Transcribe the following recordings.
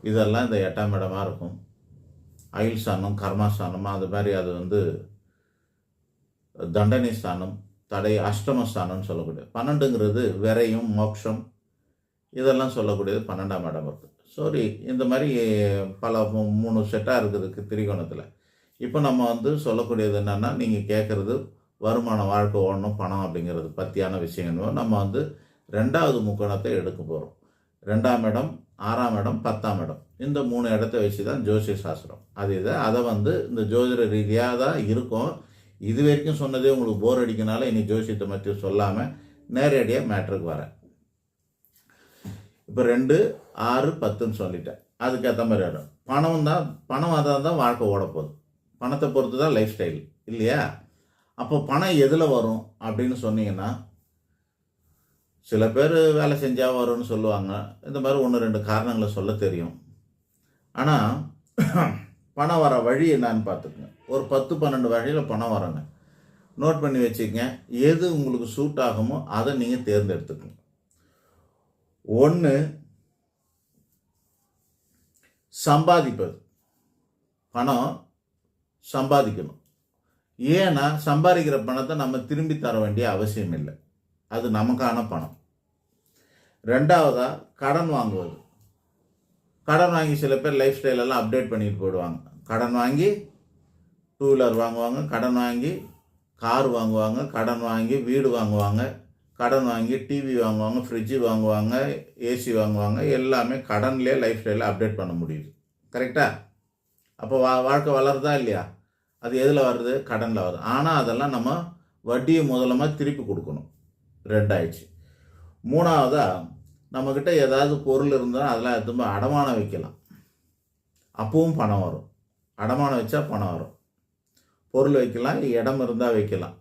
இதெல்லாம் இந்த 8ஆம் இடமா இருக்கும். அயில் ஸ்தானம், கர்மா ஸ்தானம், அது மாதிரி அது வந்து தண்டனை ஸ்தானம், தடை அஷ்டமஸ்தானம்னு சொல்லக்கூடியது. 12ங்கிறது விரையும், மோட்சம், இதெல்லாம் சொல்லக்கூடியது 12ஆம் இடம் இருக்குது. சரி, இந்த மாதிரி பல 3 செட்டாக இருக்குதுக்கு திரிகோணத்தில். இப்போ நம்ம வந்து சொல்லக்கூடியது என்னென்னா, நீங்கள் கேட்குறது வருமானம், வாழ்க்கை ஓடணும், பணம் அப்படிங்கிறது பற்றியான விஷயங்கள் நம்ம வந்து 2வது முக்கோணத்தை எடுக்க போகிறோம். 2ஆம் இடம், 6ஆம் இடம், 10ஆம் இடம், இந்த 3 இடத்த வச்சு தான் ஜோசிய சாஸ்திரம். அதை வந்து இந்த ஜோதிட ரீதியாக தான் இருக்கும். இது வரைக்கும் சொன்னதே உங்களுக்கு போர் அடிக்கனால இனி ஜோசியத்தை மட்டும் சொல்லாமல் நேரடியாக மேட்ருக்கு வரேன். இப்போ 2, 6, 10ன்னு சொல்லிட்டேன். அதுக்கேற்ற மாதிரி இடம் பணம் தான் வாழ்க்கை ஓட போகுது. பணத்தை பொறுத்து தான் லைஃப் ஸ்டைல் இல்லையா? அப்போ பணம் எதில் வரும் அப்படின்னு சொன்னீங்கன்னா, சில பேர் வேலை செஞ்சால் வரும்னு சொல்லுவாங்க. இந்த மாதிரி 1-2 காரணங்களை சொல்ல தெரியும். ஆனால் பணம் வர வழி என்னான்னு பார்த்துக்குங்க. ஒரு 10-12 வழியில் பணம் வரங்க. நோட் பண்ணி வச்சுக்கங்க. எது உங்களுக்கு சூட் ஆகுமோ அதை நீங்கள் தேர்ந்தெடுத்துக்கங்க. 1, சம்பாதிப்பது. பணம் சம்பாதிக்கணும். ஏன்னா சம்பாதிக்கிற பணத்தை நம்ம திரும்பி தர வேண்டிய அவசியம் இல்லை. அது நமக்கான பணம். 2வதா கடன் வாங்குவது. கடன் வாங்கி சில பேர் லைஃப் ஸ்டைலெல்லாம் அப்டேட் பண்ணிட்டு போயிடுவாங்க. கடன் வாங்கி 2 வீலர் வாங்குவாங்க, கடன் வாங்கி கார் வாங்குவாங்க, கடன் வாங்கி வீடு வாங்குவாங்க, கடன் வாங்கி டிவி வாங்குவாங்க, ஃப்ரிட்ஜு வாங்குவாங்க, ஏசி வாங்குவாங்க. எல்லாமே கடன்லேயே லைஃப் ஸ்டைலில் அப்டேட் பண்ண முடியுது. கரெக்டாக? அப்போ வாழ்க்கை வளருதா இல்லையா? அது எதில் வருது? கடனில் வருது. ஆனால் அதெல்லாம் நம்ம வட்டியை முதலமாக திருப்பி கொடுக்கணும். 2 ஆயிடுச்சு. 3வதா நம்மக்கிட்ட ஏதாவது பொருள் இருந்தால் அதெல்லாம் எதுவுமே அடமானம் வைக்கலாம். அப்பவும் பணம் வரும். அடமானம் வச்சா பணம் வரும். பொருள் வைக்கலாம், இடம் இருந்தால் வைக்கலாம்.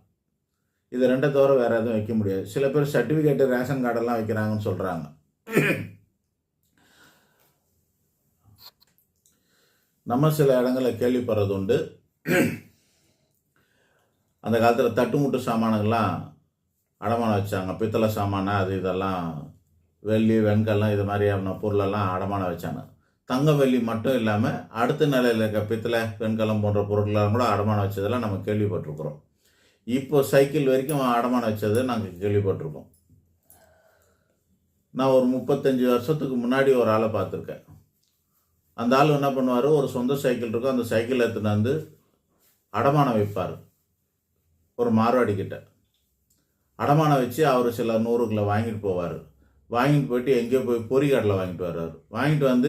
இது 2 தவிர வேறு எதுவும் வைக்க முடியாது. சில பேர் சர்டிஃபிகேட்டு, ரேஷன் கார்டெல்லாம் வைக்கிறாங்கன்னு சொல்கிறாங்க. நம்ம சில இடங்களில் கேள்விப்படுறது உண்டு. அந்த காலத்தில் தட்டுமுட்டு சாமானுங்கள்லாம் அடமானம் வச்சாங்க. பித்தளை சாமான, அது இதெல்லாம், வெள்ளி, வெண்கலம், இது மாதிரியான பொருளெல்லாம் அடமானம் வச்சாங்க. தங்கம், வெள்ளி மட்டும் இல்லாமல் அடுத்த நிலையில் இருக்க பித்தளை, வெண்கலம் போன்ற பொருட்களெல்லாம் கூட அடமானம் வச்சதெல்லாம் நம்ம கேள்விப்பட்டிருக்கிறோம். இப்போ சைக்கிள் வரைக்கும் அடமானம் வச்சது நாங்கள் கேள்விப்பட்டிருக்கோம். நான் ஒரு 35 வருஷத்துக்கு முன்னாடி ஒரு ஆளை பார்த்துருக்கேன். அந்த ஆள் என்ன பண்ணுவார், ஒரு சொந்த சைக்கிள் இருக்கும், அந்த சைக்கிள் எடுத்துன்னு வந்து அடமானம் வைப்பார். ஒரு மார்வாடி கிட்ட அடமானம் வச்சு அவர் சில 100களை வாங்கிட்டு போவார். வாங்கிட்டு போயிட்டு எங்கேயோ போய் பொறி கடையில் வாங்கிட்டு வர்றாரு. வாங்கிட்டு வந்து